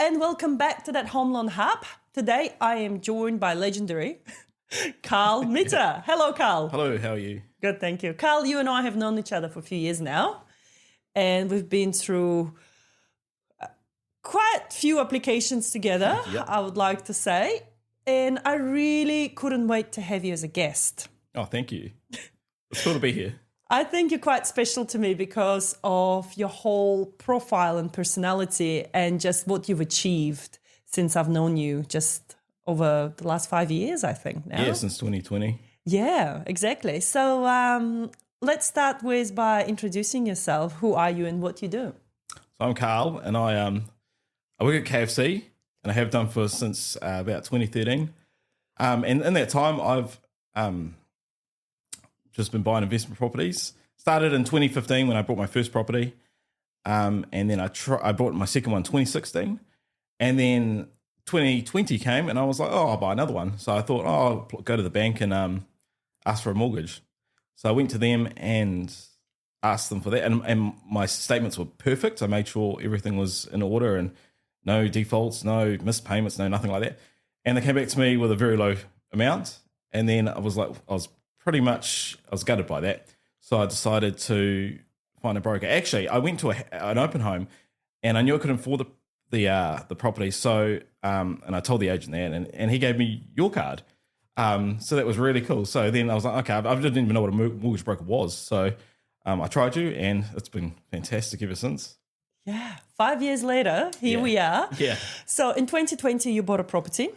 and welcome back to that Home Loan Hub. Today I am joined by legendary Carl Mitter. Hello, Carl. Hello, how are you? Good, thank you. Carl, you and I have known each other for a few years now, and we've been through quite a few applications together, Yep. I would like to say, and I really couldn't wait to have you as a guest. Oh, thank you. It's cool to be here. I think you're quite special to me because of your whole profile and personality and just what you've achieved since I've known you just over the last 5 years, I think now. Yeah, since 2020. Yeah, exactly. So let's start with by introducing yourself. Who are you and what you do? So I'm Carl, and I work at KFC, and I have done since about 2013. And in that time, I've just been buying investment properties. Started in 2015 when I bought my first property, and then I bought my second one 2016, and then 2020 came, and I was like, oh, I'll buy another one. So I thought, oh, I'll go to the bank and ask for a mortgage. So I went to them and asked them for that, and my statements were perfect. I made sure everything was in order and no defaults, no missed payments, no nothing like that. And they came back to me with a very low amount, and then I was gutted by that. So I decided to find a broker. Actually, I went to an open home, and I knew I couldn't afford the property. So and I told the agent that, and he gave me your card. So that was really cool. So then I was like, okay, I didn't even know what a mortgage broker was. So I tried you, and it's been fantastic ever since. Yeah, 5 years later, here we are. Yeah. So in 2020, you bought a property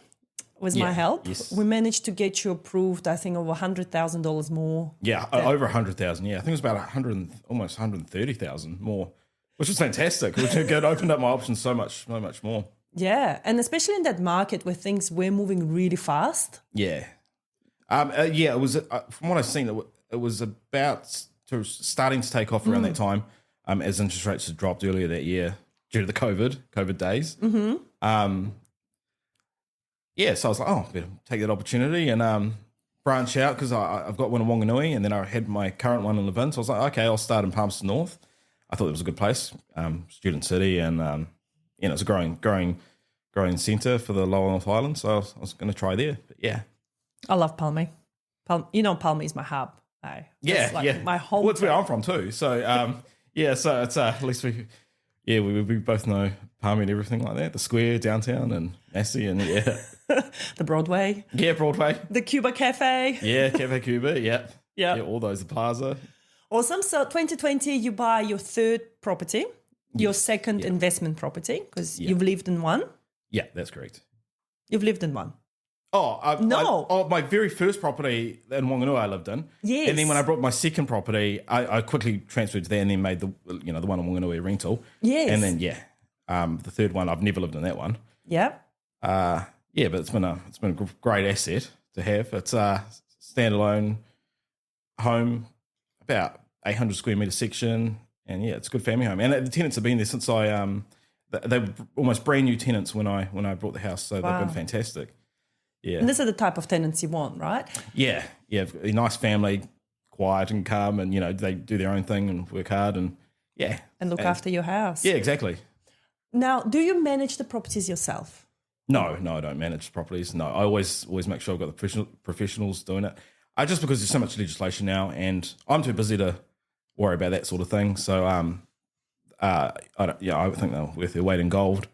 with my help. Yes. We managed to get you approved, I think, over $100,000 more. Yeah, over 100,000. Yeah, I think it was about almost 130,000 more, which is fantastic. Which opened up my options so much more. Yeah, and especially in that market where things were moving really fast. Yeah, it was from what I've seen, it was about starting to take off around that time, as interest rates had dropped earlier that year due to the COVID days. Mm-hmm. So I was like, oh, better take that opportunity and branch out because I've got one in Whanganui, and then I had my current one in Levin. So I was like, okay, I'll start in Palmerston North. I thought it was a good place, student city, and it's a growing centre for the Lower North Island. So I was going to try there. But yeah, I love Palmy. Palmy is my hub. My home. Well, it's where I'm from too. So so it's at least we both know Palmy and everything like that. The square downtown and Massey and the Broadway. Yeah, Broadway. The Cuba Cafe. Yeah, Cafe Cuba. Yeah. Yeah. Yeah, all those, the plaza. Awesome. So 2020, you buy your third property, your second investment property, because you've lived in one. Yeah, that's correct. You've lived in one. My very first property in Whanganui I lived in. Yes. And then when I brought my second property, I quickly transferred to there and then made the one in Whanganui a rental. Yes. And then the third one, I've never lived in that one. Yeah. But it's been a great asset to have. It's a standalone home, about 800 square metre section, and it's a good family home. And the tenants have been there since they were almost brand new tenants when I bought the house, so they've been fantastic. Yeah. And these are the type of tenants you want, right? Yeah. A nice family, quiet and calm, and they do their own thing and work hard and and look after your house. Yeah, exactly. Now, do you manage the properties yourself? No, I don't manage properties. No, I always make sure I've got the professionals doing it. Just because there's so much legislation now, and I'm too busy to worry about that sort of thing. So I think they're worth their weight in gold.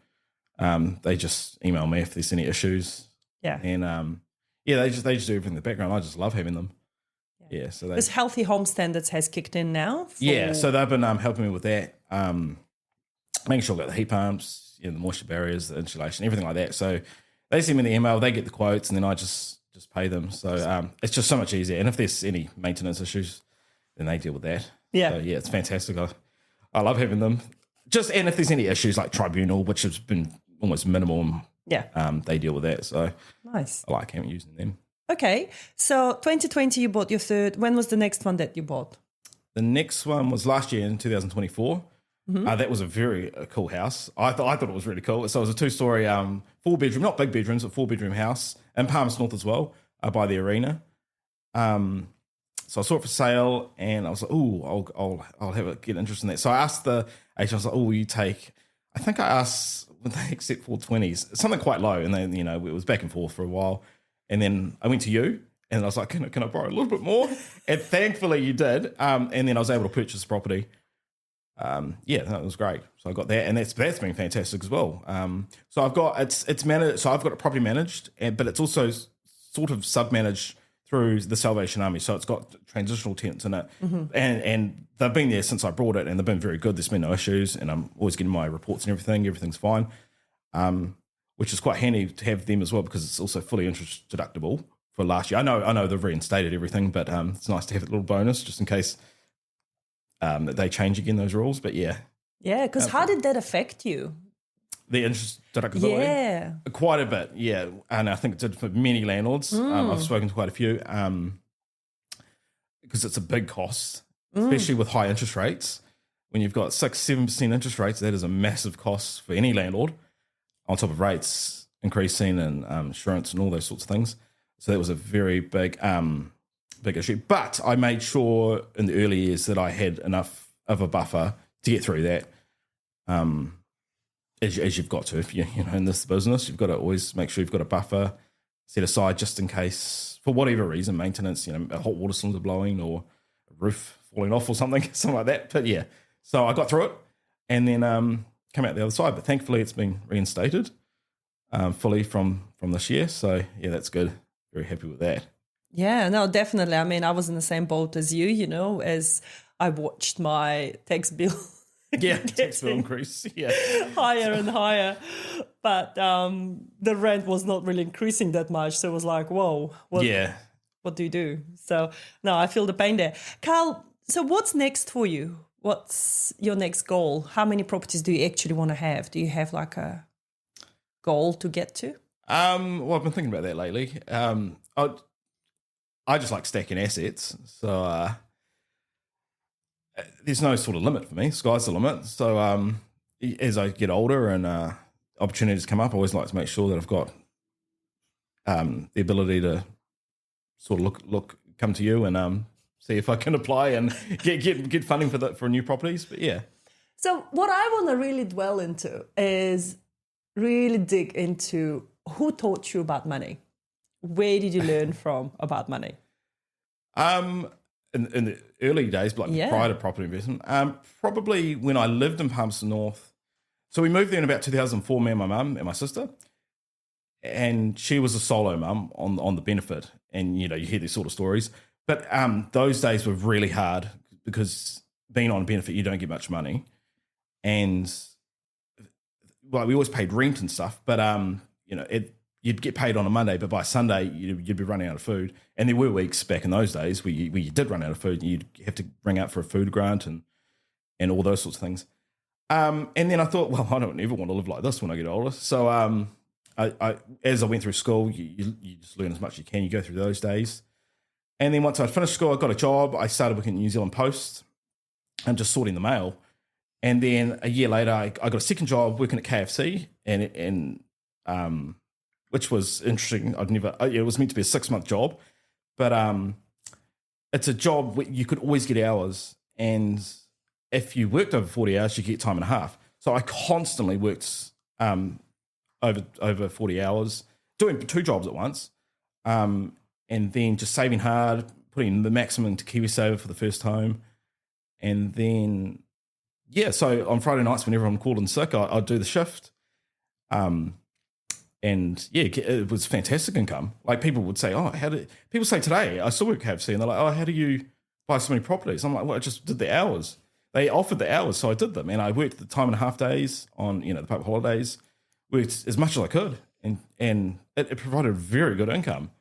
They just email me if there's any issues. Yeah. And they just do everything in the background. I just love having them. Yeah. So this Healthy Home Standards has kicked in now. So they've been helping me with that. Making sure I've got the heat pumps, the moisture barriers, the insulation, everything like that. So they send me the email, they get the quotes, and then I just pay them. So it's just so much easier. And if there's any maintenance issues, then they deal with that. Yeah. So it's fantastic. I love having them. And if there's any issues like tribunal, which has been almost minimal, they deal with that. So nice. I like using them. Okay. So 2020, you bought your third. When was the next one that you bought? The next one was last year in 2024. Mm-hmm. That was a very cool house. I thought it was really cool. So it was a 2-story, 4-bedroom, not big bedrooms, but 4-bedroom house in Palmerston North as well, by the arena. So I saw it for sale, and I was like, "Oh, I'll get interested in that." So I asked the agent, I was like, "Oh, will you take I think I asked, would they accept 420s? Something quite low. And then, it was back and forth for a while. And then I went to you and I was like, can I borrow a little bit more? And thankfully you did. And then I was able to purchase the property. That was great. So I got that, and that's been fantastic as well. So I've got it's managed. So I've got it property managed, but it's also sort of sub-managed through the Salvation Army. So it's got transitional tenants in it, and they've been there since I brought it, and they've been very good. There's been no issues, and I'm always getting my reports and everything. Everything's fine, which is quite handy to have them as well because it's also fully interest deductible for last year. I know they've reinstated everything, but it's nice to have a little bonus just in case. That they change again those rules, but yeah. Yeah, because how did that affect you? The interest deductibility? Yeah. Quite a bit, yeah. And I think it did for many landlords. I've spoken to quite a few because it's a big cost, especially with high interest rates. When you've got 6-7% interest rates, that is a massive cost for any landlord on top of rates increasing and insurance and all those sorts of things. So that was a very big issue, but I made sure in the early years that I had enough of a buffer to get through that. As you've got to, if you in this business, you've got to always make sure you've got a buffer set aside just in case, for whatever reason, maintenance, a hot water cylinder blowing or a roof falling off or something like that. But yeah, so I got through it and then come out the other side. But thankfully, it's been reinstated fully from this year. So yeah, that's good. Very happy with that. Yeah, no, definitely. I mean, I was in the same boat as you, as I watched my tax bill. Yeah, tax bill increase. Yeah. Higher and higher. But the rent was not really increasing that much. So it was like, whoa, what do you do? So, no, I feel the pain there. Carl, so what's next for you? What's your next goal? How many properties do you actually want to have? Do you have like a goal to get to? Well, I've been thinking about that lately. I just like stacking assets. So there's no sort of limit for me. Sky's the limit. So as I get older and opportunities come up, I always like to make sure that I've got the ability to sort of come to you and see if I can apply and get funding for new properties. But yeah. So what I want to really dwell into is really dig into who taught you about money. Where did you learn from about money? In the early days, prior to property investment, probably when I lived in Palmerston North. So we moved there in about 2004, me and my mum and my sister. And she was a solo mum on the benefit. And, you hear these sort of stories. But those days were really hard because being on benefit, you don't get much money. And, we always paid rent and stuff. But, you'd get paid on a Monday, but by Sunday, you'd be running out of food. And there were weeks back in those days where you did run out of food and you'd have to ring out for a food grant and all those sorts of things. And then I thought, well, I don't ever want to live like this when I get older. So I as I went through school, you just learn as much as you can. You go through those days. And then once I finished school, I got a job. I started working at New Zealand Post and just sorting the mail. And then a year later, I got a second job working at KFC and which was interesting. It was meant to be a 6-month job, but it's a job where you could always get hours. And if you worked over 40 hours, you get time and a half. So I constantly worked over 40 hours, doing 2 jobs at once. And then just saving hard, putting the maximum into KiwiSaver for the first home. And then, so on Friday nights when everyone called in sick, I'd do the shift. And it was fantastic income. Like people would say, people say today, I still work at KFC, and they're like, how do you buy so many properties? I'm like, well, I just did the hours. They offered the hours, so I did them. And I worked the time and a half days on, the public holidays, worked as much as I could. And it provided very good income.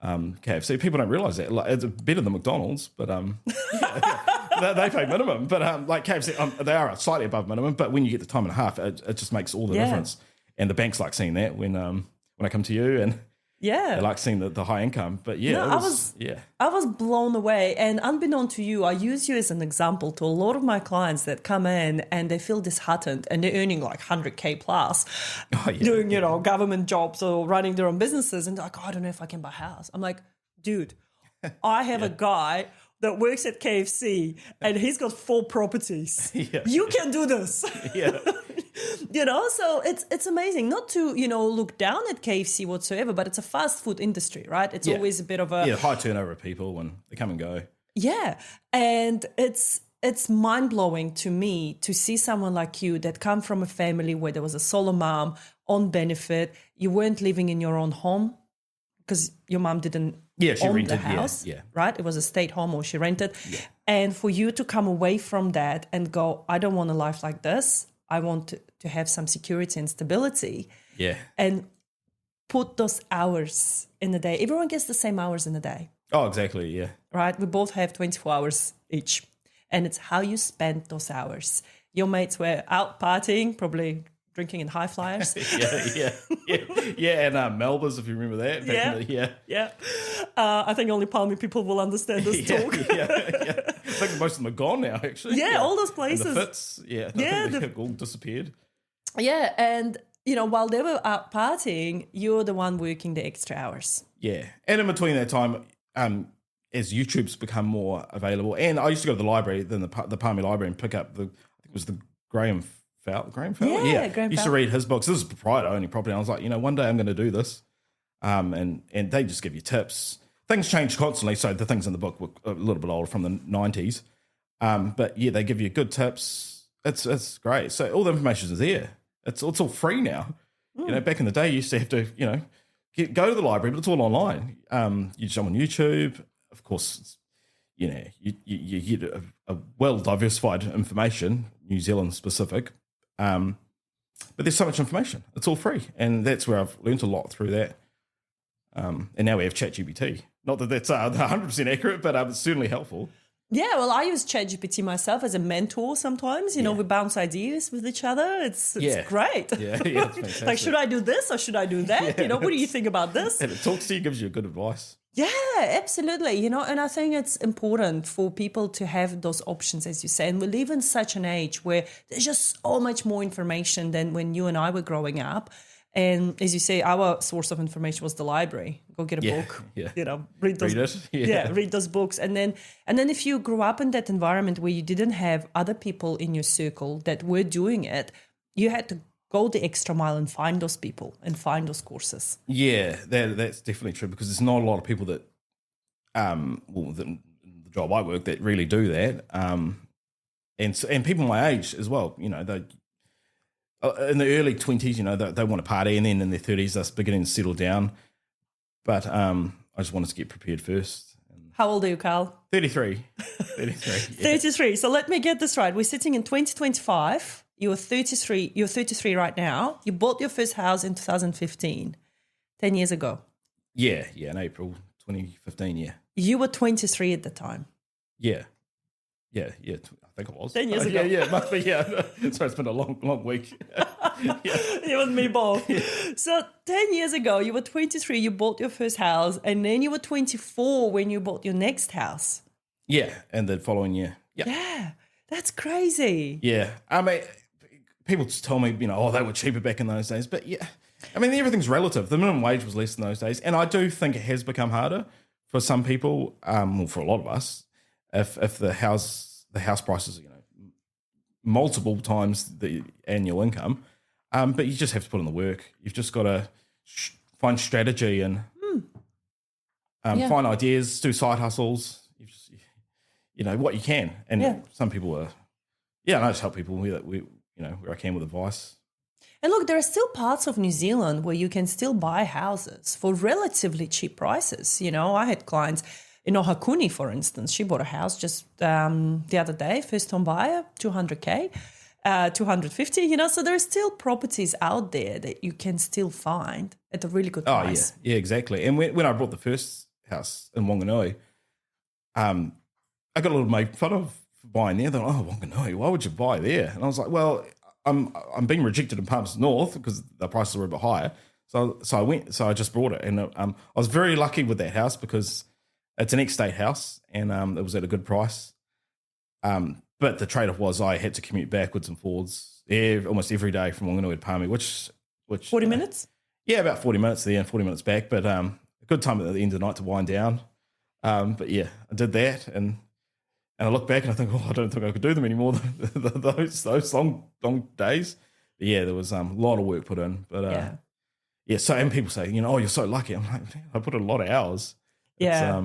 KFC, people don't realise that. Like, it's better than McDonald's, but they pay minimum. But like KFC, they are slightly above minimum, but when you get the time and a half, it just makes all the difference. And the banks like seeing that when I come to you, and they like seeing the high income. But I was blown away. And unbeknown to you, I use you as an example to a lot of my clients that come in and they feel disheartened and they're earning like 100K plus, doing government jobs or running their own businesses, and they're like, I don't know if I can buy a house. I'm like, dude, I have a guy that works at KFC and he's got 4 properties. You can do this. So it's amazing not to, look down at KFC whatsoever, but it's a fast food industry, right? It's always a bit of a... Yeah, high turnover of people and they come and go. Yeah. And it's mind-blowing to me to see someone like you that come from a family where there was a solo mom on benefit. You weren't living in your own home because your mom didn't she own rented the house, yeah. right? It was a state home or she rented. Yeah. And for you to come away from that and go, I don't want a life like this. I want to have some security and stability. Yeah. And put those hours in the day. Everyone gets the same hours in the day. Oh, exactly, yeah. Right? We both have 24 hours each. And it's how you spend those hours. Your mates were out partying, probably drinking in high flyers. yeah, and Melba's, if you remember that. Yeah. I think only Palmy people will understand this talk. Yeah. I think most of them are gone now, actually. Yeah, all those places. And the Fits, I think they've all disappeared. Yeah, and, while they were out partying, you're the one working the extra hours. Yeah, and in between that time, as YouTube's become more available, and I used to go to the library, then the Palmy Library, and pick up I think it was the Graham Fowler? Yeah, Graham used to Fowler. read his books. This is proprietor only property. And I was like, one day I'm going to do this. And they just give you tips. Things change constantly, so the things in the book were a little bit older from the 90s. But yeah, they give you good tips. It's great. So all the information is there. It's all free now. Back in the day, you used to have to, go to the library, but it's all online. You jump on YouTube. Of course, you get a well-diversified information, New Zealand specific. But there's so much information. It's all free. And that's where I've learned a lot through that. And now we have ChatGPT. Not that that's 100% accurate, but it's certainly helpful. Yeah, well, I use ChatGPT myself as a mentor sometimes. We bounce ideas with each other. It's great. Yeah, it's fantastic. Like, should I do this or should I do that? What do you think about this? And it talks to you, gives you good advice. Yeah, absolutely. And I think it's important for people to have those options, as you say. And we live in such an age where there's just so much more information than when you and I were growing up. And as you say, our source of information was the library. Go get a book, read read those books. And then if you grew up in that environment where you didn't have other people in your circle that were doing it, you had to go the extra mile and find those people and find those courses. Yeah, that's definitely true because there's not a lot of people that, the job I work that really do that. And people my age as well, they in the early 20s, they want to party, and then in their 30s they're beginning to settle down. But I just wanted to get prepared first. How old are you, Carl? 33. 33. So let me get this right. We're sitting in 2025. You're 33. You're 33 right now. You bought your first house in 2015, 10 years ago. Yeah, in April 2015, yeah. You were 23 at the time. Yeah, I think it was. 10 years ago. Yeah, it must be, yeah. Sorry, it's been a long week. You and me both. So 10 years ago, you were 23, you bought your first house, and then you were 24 when you bought your next house. Yeah, and the following year. Yeah, that's crazy. Yeah, I mean, people just tell me, they were cheaper back in those days. But yeah, I mean, everything's relative. The minimum wage was less in those days. And I do think it has become harder for some people, for a lot of us, if the house prices, multiple times the annual income. But you just have to put in the work. You've just got to find strategy and find ideas, do side hustles. What you can. And some people are, I just help people where I can with advice. And look, there are still parts of New Zealand where you can still buy houses for relatively cheap prices. I had clients in Ohakuni, for instance. She bought a house just the other day, first home buyer, 200K. 250, so there are still properties out there that you can still find at a really good price. Oh, yeah, exactly. And when I bought the first house in Whanganui, I got a little made fun of for buying there. They're like, Whanganui, why would you buy there? And I was like, well, I'm being rejected in Palmerston North because the prices were a bit higher. So I just bought it. And I was very lucky with that house because it's an ex-state house and it was at a good price. But the trade-off was I had to commute backwards and forwards almost every day from Whanganui to Palmy, which 40 minutes? Yeah, about 40 minutes there and 40 minutes back. But a good time at the end of the night to wind down. But yeah, I did that, and I look back and I think, I don't think I could do them anymore. Those long days. yeah, there was a lot of work put in. But yeah. So, and people say, oh, you're so lucky. I'm like, man, I put in a lot of hours. Yeah.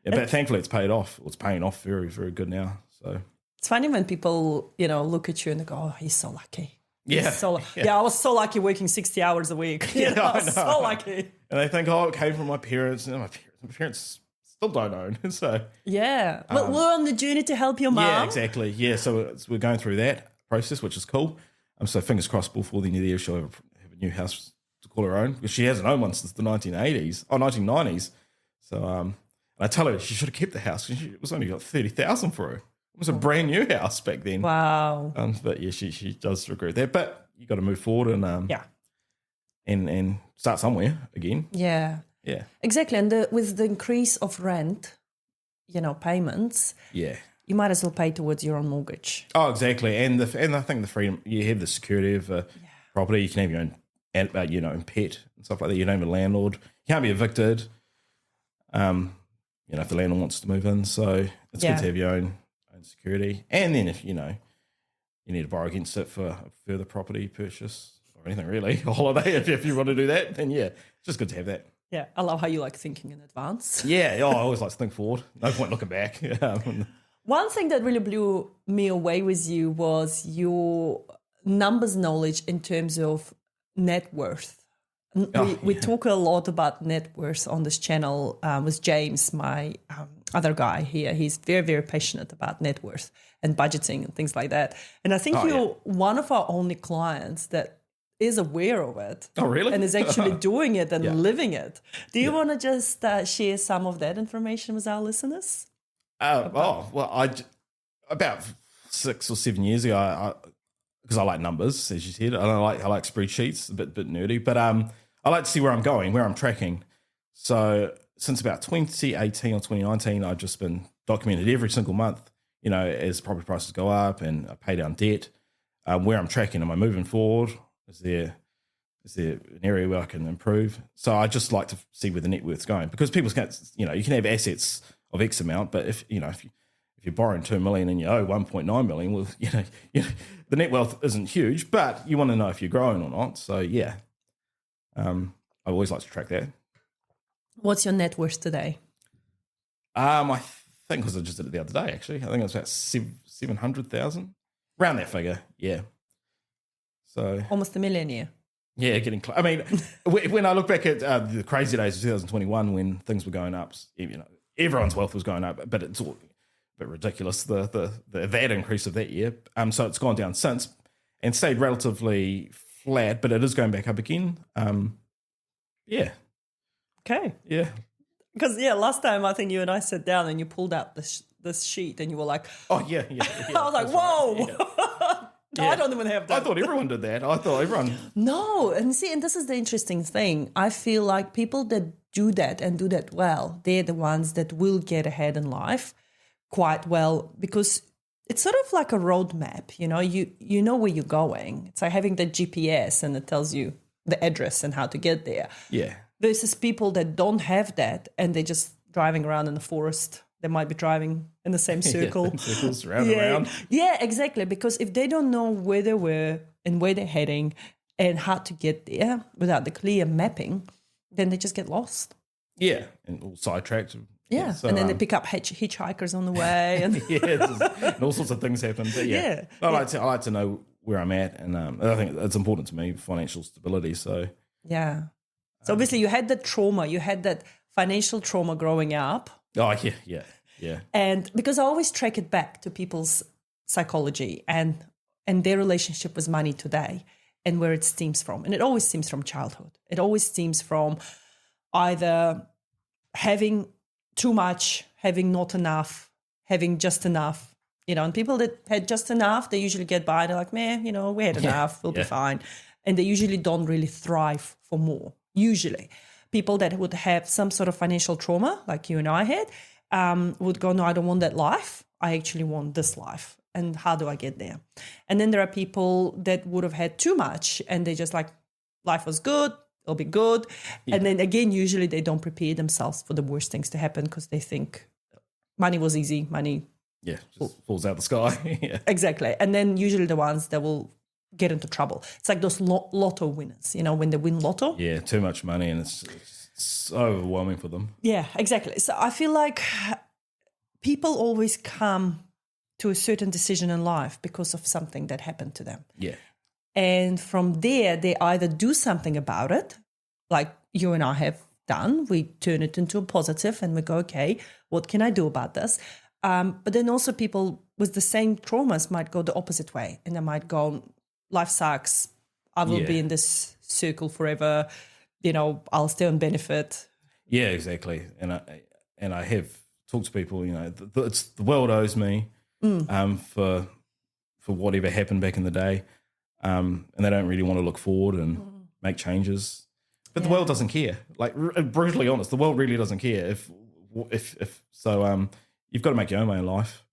But thankfully it's paid off. It's paying off very, very good now. So it's funny when people, look at you and they go, oh, he's so lucky. Yeah. I was so lucky working 60 hours a week. I was so lucky. And they think, oh, it came from my parents. And my parents still don't own. So yeah. But we're on the journey to help your mum. Yeah, exactly. Yeah, so we're going through that process, which is cool. So fingers crossed before the end of the year she'll have a new house to call her own, because she hasn't owned one since the 1990s. So I tell her she should have kept the house, because it was only got $30,000 for her. It was a brand new house back then. Wow. But yeah, she does regret that. But you got to move forward and start somewhere again. Yeah. Yeah. Exactly. And with the increase of rent, payments. Yeah. You might as well pay towards your own mortgage. Oh, exactly. And I think the freedom, you have the security of property. You can have your own pet and stuff like that. You don't have a landlord. You can't be evicted. If the landlord wants to move in. So it's good to have your own security. And then if, you need to borrow against it for a further property purchase or anything really, a holiday, if you want to do that, then it's just good to have that. Yeah, I love how you like thinking in advance. Yeah, I always like to think forward. No point looking back. One thing that really blew me away with you was your numbers knowledge in terms of net worth. We talk a lot about net worth on this channel with James, my other guy here. He's very, very passionate about net worth and budgeting and things like that. And I think you're one of our only clients that is aware of it. Oh, really? And is actually doing it and living it. Do you want to just share some of that information with our listeners? About 6 or 7 years ago, because I like numbers, as you said. I like spreadsheets, a bit nerdy, but I like to see where I'm going, where I'm tracking. So since about 2018 or 2019, I've just been documented every single month, as property prices go up and I pay down debt, where I'm tracking. Am I moving forward? Is there an area where I can improve? So I just like to see where the net worth's going, because people can't, you can have assets of X amount, but if you're borrowing $2 million and you owe $1.9 million, well, the net wealth isn't huge, but you want to know if you're growing or not. So yeah, I always like to track that. What's your net worth today? I think, because I just did it the other day, actually. I think it was about 700,000, around that figure. Yeah. So almost $1 million a year. Yeah, getting close. I mean, when I look back at the crazy days of 2021, when things were going up, everyone's wealth was going up, but it's all a bit ridiculous, the that increase of that year. So it's gone down since and stayed relatively flat, but it is going back up again. Yeah. Okay. Yeah. Because last time I think you and I sat down and you pulled out this sheet and you were like, oh yeah. I was like, whoa. Right. Yeah. Yeah. I don't even have that. I thought everyone did that. I thought everyone. No, and this is the interesting thing. I feel like people that do that and do that well, they're the ones that will get ahead in life quite well, because it's sort of like a roadmap. You know where you're going. It's like having the GPS and it tells you the address and how to get there. Yeah. Versus people that don't have that and they're just driving around in the forest. They might be driving in the same circle. Circles, round and round. Yeah, exactly. Because if they don't know where they were and where they're heading and how to get there without the clear mapping, then they just get lost. Yeah, and all sidetracked. Yeah, so, and then they pick up hitchhikers on the way. And and all sorts of things happen. But I like to know where I'm at, and I think it's important to me, financial stability. So yeah. So obviously you had that trauma. You had that financial trauma growing up. Oh, yeah. And because I always track it back to people's psychology and their relationship with money today and where it stems from. And it always stems from childhood. It always stems from either having too much, having not enough, having just enough. And people that had just enough, they usually get by. They're like, man, we had enough. We'll be fine. And they usually don't really thrive for more, usually. People that would have some sort of financial trauma, like you and I had, would go, no, I don't want that life. I actually want this life. And how do I get there? And then there are people that would have had too much and they just like, life was good, it'll be good. Yeah. And then again, usually they don't prepare themselves for the worst things to happen because they think money was easy, money. Yeah, just falls out the sky. Yeah. Exactly. And then usually the ones that will get into trouble. It's like those lotto winners, when they win lotto. Yeah, too much money, and it's so overwhelming for them. Yeah, exactly. So I feel like people always come to a certain decision in life because of something that happened to them. Yeah. And from there, they either do something about it, like you and I have done. We turn it into a positive and we go, okay, what can I do about this? But then also people with the same traumas might go the opposite way, and they might go, life sucks. I will be in this circle forever. I'll stay on benefit. Yeah, exactly. And I have talked to people, it's the world owes me for whatever happened back in the day. And they don't really want to look forward and make changes. But the world doesn't care. Like, brutally honest, the world really doesn't care. If so, you've got to make your own way in life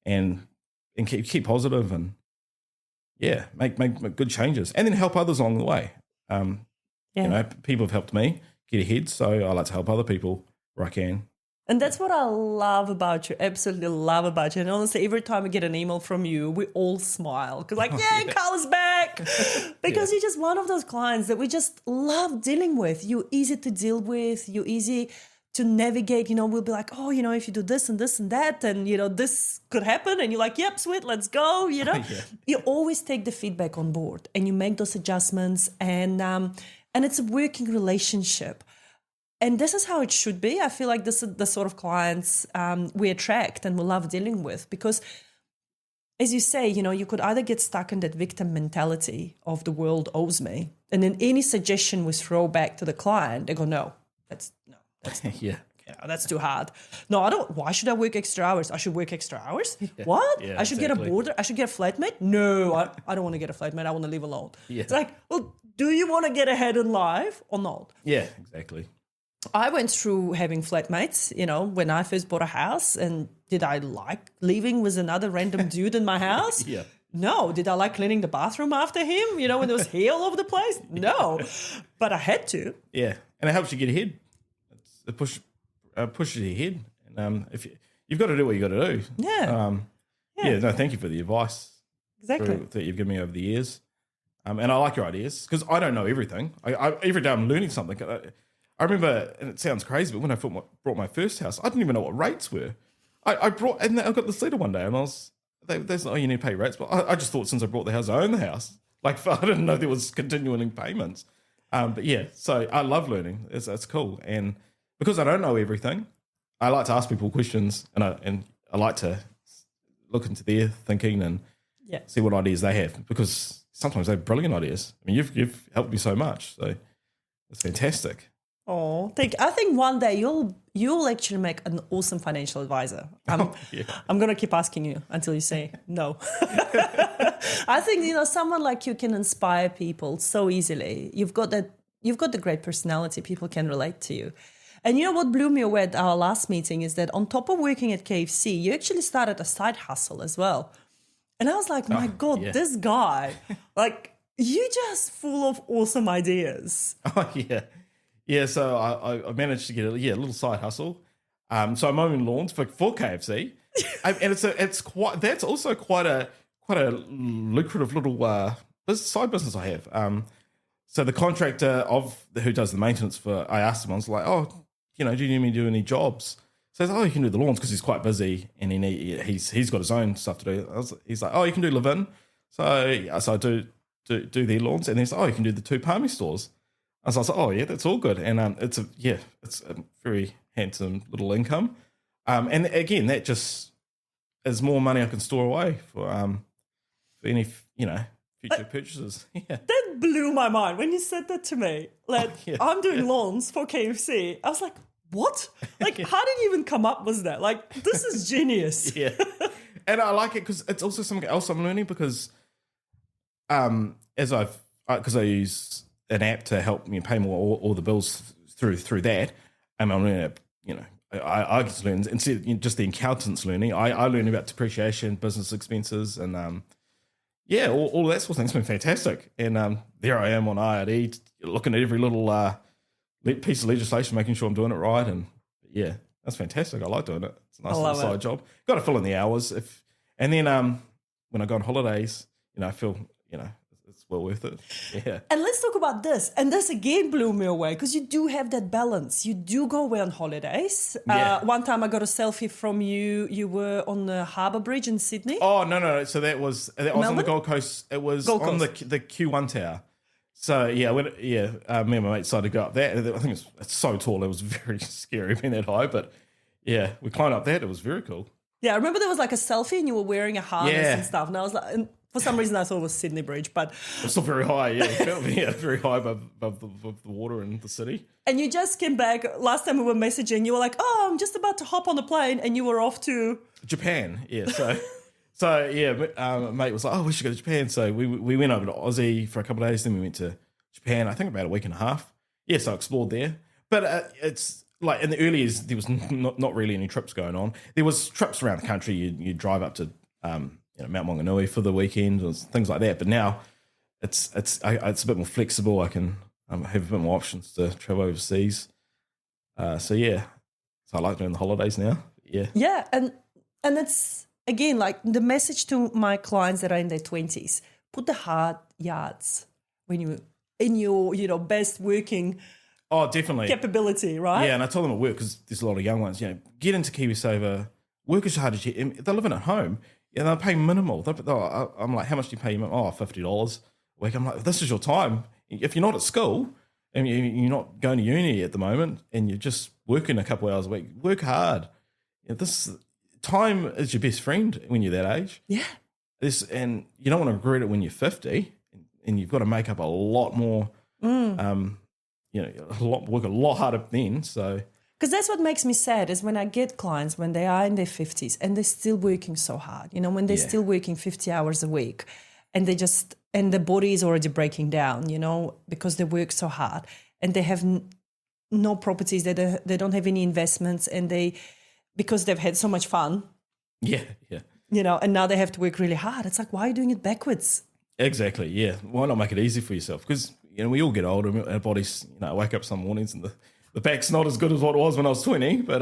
and keep positive and make good changes, and then help others along the way. People have helped me get ahead, so I like to help other people where I can. And that's what I love about you, absolutely love about you. And honestly, every time we get an email from you, we all smile. Because Carla's back. Because you're just one of those clients that we just love dealing with. You're easy to deal with. You're easy to navigate. We'll be like, if you do this and this and that, and, this could happen. And you're like, yep, sweet, let's go, You always take the feedback on board and you make those adjustments. And it's a working relationship. And this is how it should be. I feel like this is the sort of clients we attract and we love dealing with, because, as you say, you could either get stuck in that victim mentality of the world owes me, and then any suggestion we throw back to the client, they go, no, that's that's too hard. No, I don't. Why should I work extra hours? I should work extra hours. Yeah. What? I should get a boarder. I should get a flatmate. No, I don't want to get a flatmate. I want to live alone. Yeah. It's like, well, do you want to get ahead in life or not? Yeah, exactly. I went through having flatmates, when I first bought a house. And did I like living with another random dude in my house? Yeah. No. Did I like cleaning the bathroom after him, when there was hair all over the place? No. But I had to. Yeah. And it helps you get ahead. It pushes you ahead. And if you've got to do what you got to do. Yeah. No, thank you for the advice. Exactly. That you've given me over the years. And I like your ideas, because I don't know everything. Every day I'm learning something. I remember, and it sounds crazy, but when I brought my first house, I didn't even know what rates were. I got this letter one day, and there's you need to pay rates, but I just thought since I bought the house, I own the house. Like, I didn't know there was continuing payments. But yeah, so I love learning. It's cool, and because I don't know everything, I like to ask people questions, and I like to look into their thinking and see what ideas they have, because sometimes they have brilliant ideas. I mean, you've helped me so much, so it's fantastic. Oh, I think one day you'll actually make an awesome financial advisor. I'm going to keep asking you until you say no. I think, someone like you can inspire people so easily. You've got the great personality. People can relate to you. And what blew me away at our last meeting is that on top of working at KFC, you actually started a side hustle as well. And I was like, my God, this guy, like, you just full of awesome ideas. Oh, yeah. Yeah, so I managed to get a little side hustle. So I'm mowing lawns for KFC, and that's also quite a lucrative little side business I have. So the contractor who does the maintenance I asked him, I was like, do you need me to do any jobs? So he's like, you can do the lawns, because he's quite busy, and he's got his own stuff to do. He's like, you can do live-in. So I do their lawns, and he's like, you can do the 2 Palmy stores. I was like, that's all good. And it's a very handsome little income. And again, that just is more money I can store away for any, future purchases. Yeah. That blew my mind when you said that to me. Like, I'm doing lawns for KFC. I was like, what? Like, how did you even come up with that? Like, this is genius. Yeah. And I like it because it's also something else I'm learning, because because I use an app to help me pay more all the bills through that. And I'm learning, I get to learn, instead of just the accountant's learning, I learn about depreciation, business expenses, and all that sort of thing. It's been fantastic. And there I am on IRD, looking at every little piece of legislation, making sure I'm doing it right. And yeah, that's fantastic. I like doing it. It's a nice little side job. Got to fill in the hours. And then when I go on holidays, I feel, well worth it. Yeah. And let's talk about this. And this again blew me away because you do have that balance. You do go away on holidays. Yeah. One time I got a selfie from you. You were on the Harbour Bridge in Sydney. Oh, no. So that was on the Gold Coast. It was Gold on Coast. the Q1 tower. So, yeah, me and my mate decided to go up that. I think it's so tall. It was very scary being that high. But, yeah, we climbed up that. It was very cool. Yeah, I remember there was like a selfie and you were wearing a harness Yeah. and stuff. And I was like, and for some reason I thought it was Sydney Bridge. But It's still very high, yeah. Very high above the water in the city. And you just came back. Last time we were messaging, you were like, oh, I'm just about to hop on a plane. And you were off to... Japan, yeah. So my mate was like, oh, we should go to Japan. So we went over to Aussie for a couple of days. Then we went to Japan, I think about a week and a half. Yeah, so I explored there. But it's like in the early years, there was not really any trips going on. There was trips around the country. You drive up to Mount Whanganui for the weekend or things like that. But now it's a bit more flexible. I can have a bit more options to travel overseas. So I like doing the holidays now. Yeah. Yeah, and it's... Again, like the message to my clients that are in their 20s, put the hard yards when you in your best working definitely capability, right? Yeah, and I tell them at work because there's a lot of young ones. Get into KiwiSaver, work as hard as you. They're living at home. Yeah, they'll pay minimal. I'm like, how much do you pay? $50 a week. I'm like, this is your time. If you're not at school and you're not going to uni at the moment, and you're just working a couple of hours a week, work hard. Time is your best friend when you're that age. Yeah. And you don't want to regret it when you're 50, and you've got to make up a lot more. Work a lot harder then. So, because that's what makes me sad is when I get clients when they are in their 50s and they're still working so hard. When they're still working 50 hours a week, and the body is already breaking down. Because they work so hard, and they have no properties. They don't have any investments, and because they've had so much fun. Yeah. And now they have to work really hard. It's like, why are you doing it backwards? Exactly, yeah. Why not make it easy for yourself? Because, we all get older and our bodies, wake up some mornings and the back's not as good as what it was when I was 20. But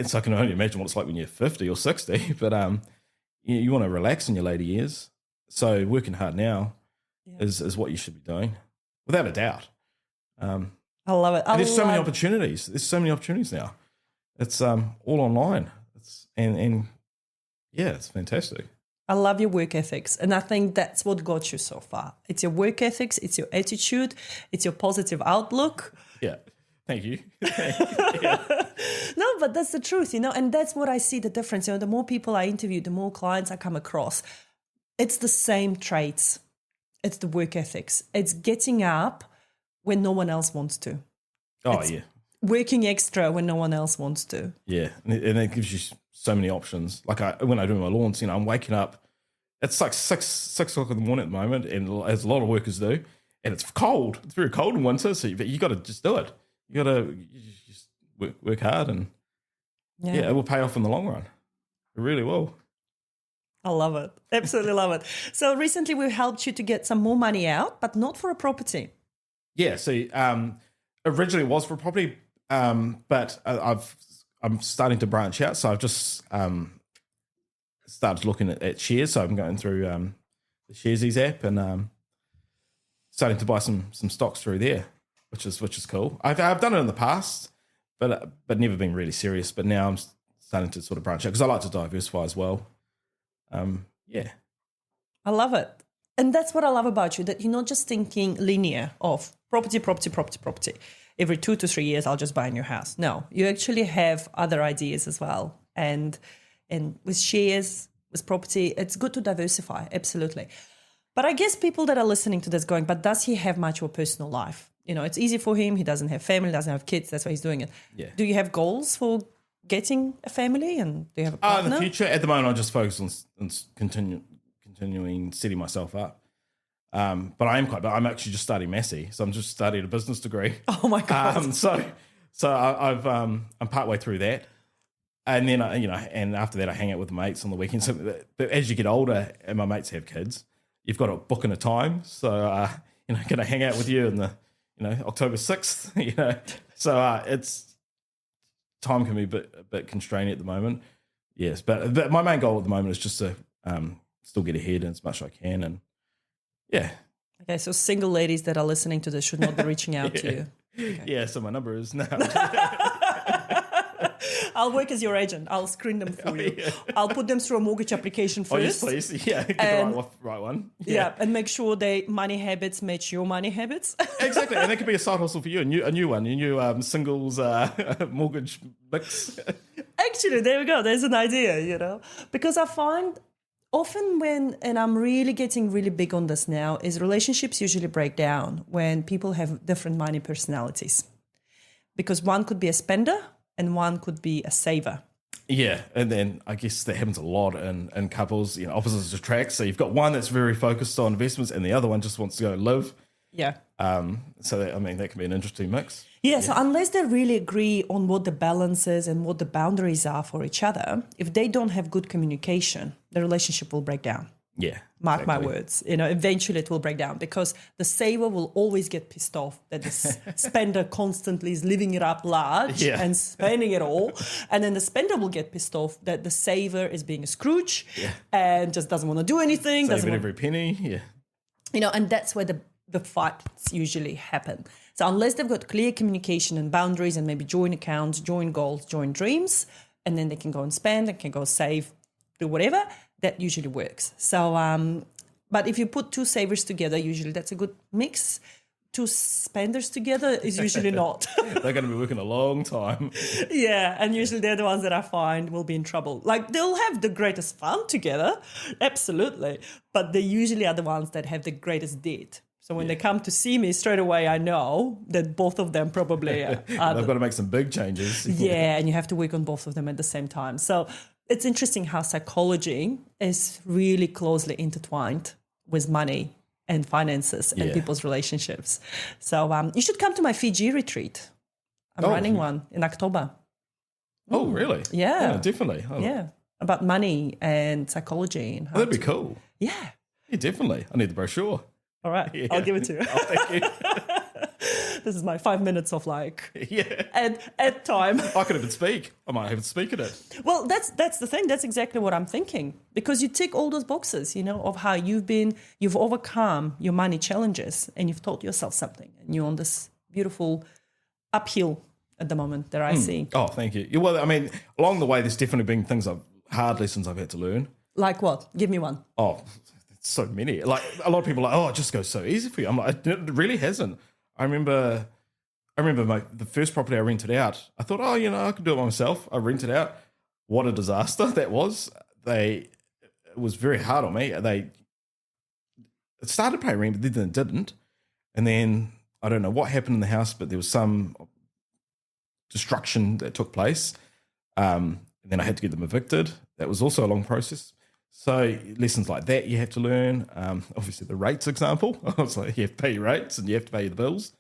so I can only imagine what it's like when you're 50 or 60. But you want to relax in your later years. So working hard now is what you should be doing, without a doubt. I love it. There's so many opportunities. There's so many opportunities now. It's all online. It's fantastic. I love your work ethics. And I think that's what got you so far. It's your work ethics. It's your attitude. It's your positive outlook. Yeah. Thank you. No, but that's the truth, and that's what I see the difference. The more people I interview, the more clients I come across. It's the same traits. It's the work ethics. It's getting up when no one else wants to. It's working extra when no one else wants to. Yeah, and it gives you so many options. Like when I do my lawns, I'm waking up. It's like 6 o'clock in the morning at the moment, and as a lot of workers do, and it's cold. It's very cold in winter, so you got to just do it. You got to just work hard, and it will pay off in the long run. It really will. I love it. Absolutely love it. So recently we helped you to get some more money out, but not for a property. Yeah. So originally it was for a property, but I'm starting to branch out. So I've just started looking at shares. So I'm going through the Sharesies app and starting to buy some stocks through there, which is cool. I've done it in the past, but never been really serious. But now I'm starting to sort of branch out because I like to diversify as well. I love it. And that's what I love about you, that you're not just thinking linear of property. Every 2 to 3 years, I'll just buy a new house. No, you actually have other ideas as well. And with shares, with property, it's good to diversify, absolutely. But I guess people that are listening to this going, but does he have much of a personal life? It's easy for him. He doesn't have family, doesn't have kids. That's why he's doing it. Yeah. Do you have goals for getting a family, and do you have a partner? In the future, at the moment, I'm just focused on continuing setting myself up. But I'm actually just studying Massey, so I'm just studying a business degree. Oh my God! So I'm partway through that, and then and after that I hang out with mates on the weekends. So, but as you get older, and my mates have kids, you've got to book in a time. So can I hang out with you in the October 6th? So it's time can be a bit constraining at the moment. Yes, but my main goal at the moment is just to still get ahead as much as I can, and Yeah. Okay, so single ladies that are listening to this should not be reaching out to you. Okay. Yeah, so my number is now. I'll work as your agent. I'll screen them for you. Yeah. I'll put them through a mortgage application first. Oh, yes, please. Yeah, get the right one. Yeah, and make sure their money habits match your money habits. Exactly, and that could be a side hustle for you, a new one, a new singles mortgage mix. Actually, there we go. There's an idea, because I find often and I'm really getting really big on this now, is relationships usually break down when people have different money personalities. Because one could be a spender and one could be a saver. Yeah, and then I guess that happens a lot in couples, opposites attract. So you've got one that's very focused on investments and the other one just wants to go live. Yeah. So that can be an interesting mix. Yeah, so unless they really agree on what the balance is and what the boundaries are for each other, if they don't have good communication, the relationship will break down. Yeah. Mark my words. Eventually it will break down because the saver will always get pissed off that the spender constantly is living it up large and spending it all. And then the spender will get pissed off that the saver is being a Scrooge and just doesn't want to do anything. Saving every penny. Yeah. And that's where the fights usually happen. So unless they've got clear communication and boundaries and maybe joint accounts, joint goals, joint dreams, and then they can go and spend and can go save, do whatever, that usually works. So, but if you put two savers together, usually that's a good mix. Two spenders together is usually not. They're going to be working a long time. Yeah, and usually they're the ones that I find will be in trouble. Like, they'll have the greatest fun together, absolutely, but they usually are the ones that have the greatest debt. So when they come to see me, straight away I know that both of them probably are. They've got to make some big changes. Yeah, and you have to work on both of them at the same time. So it's interesting how psychology is really closely intertwined with money and finances and people's relationships. So you should come to my Fiji retreat. I'm running one in October. Oh, really? Yeah. Definitely. About money and psychology. And that'd be cool. Yeah. Yeah, definitely. I need the brochure. All right. Yeah. I'll give it to you. Oh, thank you. This is my 5 minutes of ad time. I could even speak. I might even speak at it. Well, that's the thing. That's exactly what I'm thinking. Because you tick all those boxes, of how you've overcome your money challenges and you've taught yourself something. And you're on this beautiful uphill at the moment that I see. Oh, thank you. Well, I mean, along the way, there's definitely been hard lessons I've had to learn. Like what? Give me one. Oh, so many. Like a lot of people are like, oh, it just goes so easy for you. I'm like, it really hasn't. I remember the first property I rented out. I thought, I could do it by myself. I rented out. What a disaster that was. It was very hard on me. They started paying rent, but then didn't. And then I don't know what happened in the house, but there was some destruction that took place. And then I had to get them evicted. That was also a long process. So lessons like that you have to learn. Obviously the rates example. It's like you have to pay your rates and you have to pay the bills.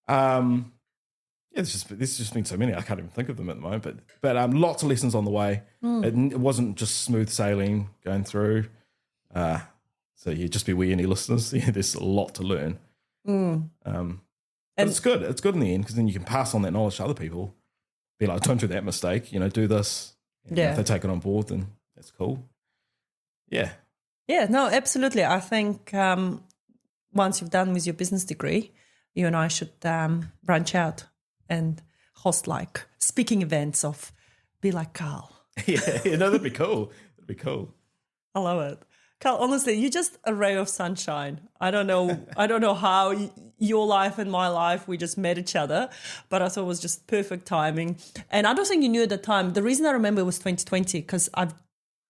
There's just been so many. I can't even think of them at the moment. But lots of lessons on the way. It wasn't just smooth sailing going through. So just be wary, any listeners. Yeah, there's a lot to learn. But it's good. It's good in the end because then you can pass on that knowledge to other people. Be like, don't do that mistake. Do this. If they take it on board, then that's cool. Yeah. Yeah, no, absolutely. I think once you've done with your business degree, you and I should branch out and host speaking events be like Carl. Yeah, that'd be cool. That'd be cool. I love it. Carl, honestly, you're just a ray of sunshine. I don't know how your life and my life, we just met each other, but I thought it was just perfect timing. And I don't think you knew at the time. The reason I remember was 2020 because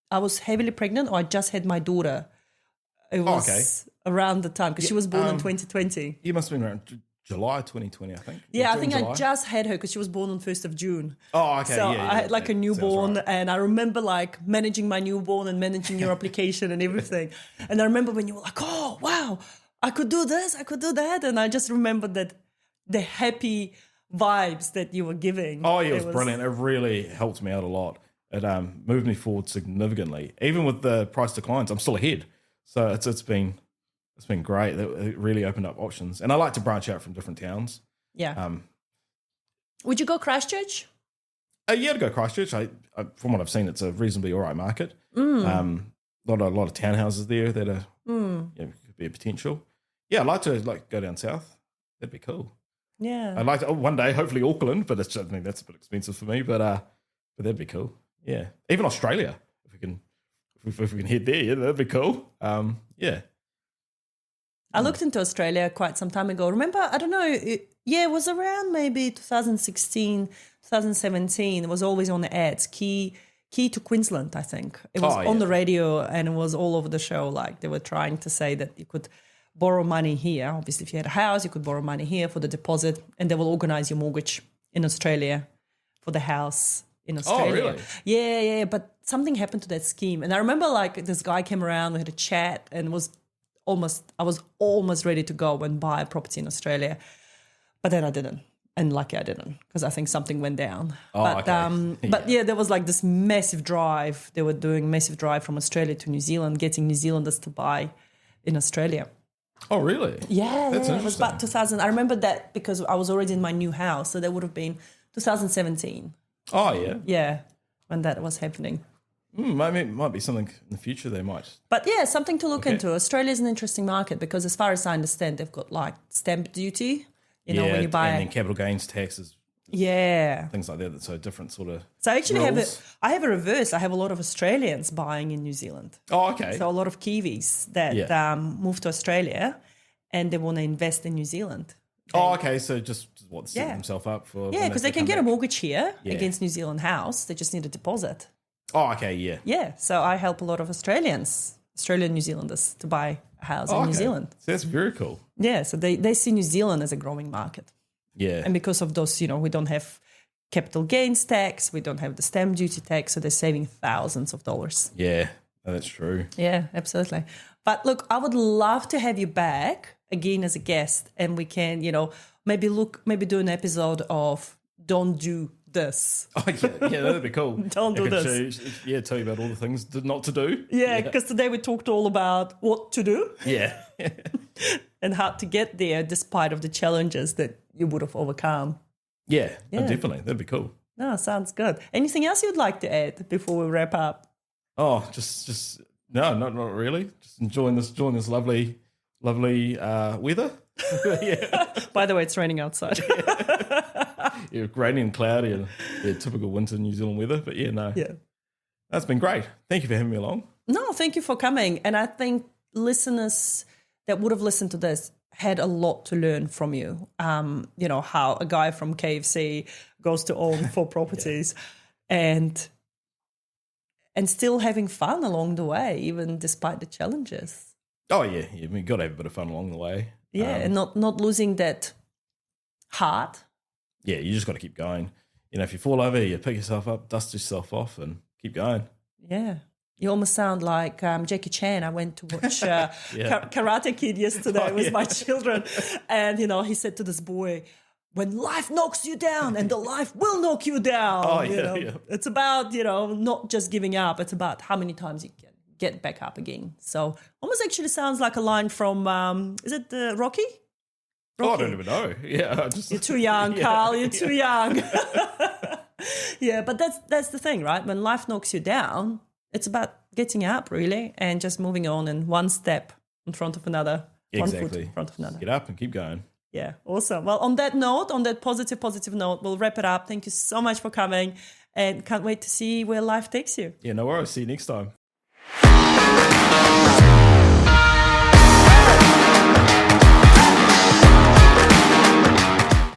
I was heavily pregnant, or I just had my daughter. It was around the time because she was born in 2020. You must have been around July 2020, I think. Yeah, I think I just had her because she was born on 1st of June. Oh, okay. So yeah, I had a newborn, right. and I remember managing my newborn and managing your application and everything. And I remember when you were like, oh, wow, I could do this, I could do that. And I just remembered that the happy vibes that you were giving. Oh, yeah, it was brilliant. It really helped me out a lot. It moved me forward significantly. Even with the price declines, I'm still ahead. So it's been great. It really opened up options. And I like to branch out from different towns. Yeah. Would you go Christchurch? Yeah, to go Christchurch. From what I've seen, it's a reasonably all right market. A lot of townhouses there that are be a potential. Yeah, I'd like to go down south. That'd be cool. Yeah. I'd like to one day, hopefully Auckland, but I think that's a bit expensive for me. But that'd be cool. Yeah, even Australia, if we can head there, yeah, that'd be cool. Yeah. I looked into Australia quite some time ago. Remember, I don't know, it was around maybe 2016, 2017. It was always on the ads. Key to Queensland, I think. It was on the radio and it was all over the show. Like they were trying to say that you could borrow money here. Obviously, if you had a house, you could borrow money here for the deposit and they will organize your mortgage in Australia for the house in Australia. Oh, really? Yeah. But something happened to that scheme. And I remember like this guy came around, we had a chat and I was almost ready to go and buy a property in Australia. But then I didn't. And lucky I didn't because I think something went down. But there was like this massive drive. They were doing massive drive from Australia to New Zealand, getting New Zealanders to buy in Australia. Oh, really? Yeah, That's it was about 2000. I remember that because I was already in my new house. So that would have been 2017. Oh, yeah. Yeah, when that was happening. Maybe it might be something in the future they might. But yeah, something to look into. Australia is an interesting market because as far as I understand, they've got like stamp duty. You know, when you buy and then capital gains taxes. Yeah. Things like that. So different sort of So I actually rules. I have a reverse. I have a lot of Australians buying in New Zealand. Oh, okay. So a lot of Kiwis that move to Australia and they want to invest in New Zealand. Okay. So just set themselves up for... Yeah, because they can get a mortgage here against New Zealand house. They just need a deposit. Oh, okay, yeah. Yeah, so I help a lot of Australian New Zealanders to buy a house in New Zealand. So that's very cool. Yeah, so they see New Zealand as a growing market. Yeah. And because of those, we don't have capital gains tax, we don't have the stamp duty tax, so they're saving thousands of dollars. Yeah, that's true. Yeah, absolutely. But look, I would love to have you back again as a guest and we can, maybe do an episode of Don't Do This. Oh, yeah, that'd be cool. Don't do this. Tell you about all the things not to do. Yeah, because today we talked all about what to do. Yeah. And how to get there despite of the challenges that you would have overcome. Yeah. Oh, definitely. That'd be cool. No, sounds good. Anything else you'd like to add before we wrap up? Oh, just no, not really. Just enjoying this lovely weather. Yeah. By the way, it's raining outside. Yeah, rainy and cloudy and typical winter New Zealand weather. But that's been great. Thank you for having me along. No, thank you for coming. And I think listeners that would have listened to this had a lot to learn from you. How a guy from KFC goes to own 4 properties and still having fun along the way, even despite the challenges. Oh, yeah. You've got to have a bit of fun along the way. Yeah, and not losing that heart. Yeah, you just got to keep going. If you fall over, you pick yourself up, dust yourself off and keep going. Yeah. You almost sound like Jackie Chan. I went to watch Karate Kid yesterday with my children. And, he said to this boy, when life knocks you down and the life will knock you down. Oh, yeah. It's about, not just giving up. It's about how many times you can get back up again. So almost actually sounds like a line from, is it Rocky? Oh, I don't even know. Yeah, you're too young, Carl. You're too young. Yeah, but that's the thing, right? When life knocks you down, it's about getting up, really, and just moving on and one step in front of another, exactly. 1 foot in front of another. Get up and keep going. Yeah, awesome. Well, on that positive note, we'll wrap it up. Thank you so much for coming, and can't wait to see where life takes you. Yeah, no worries. See you next time.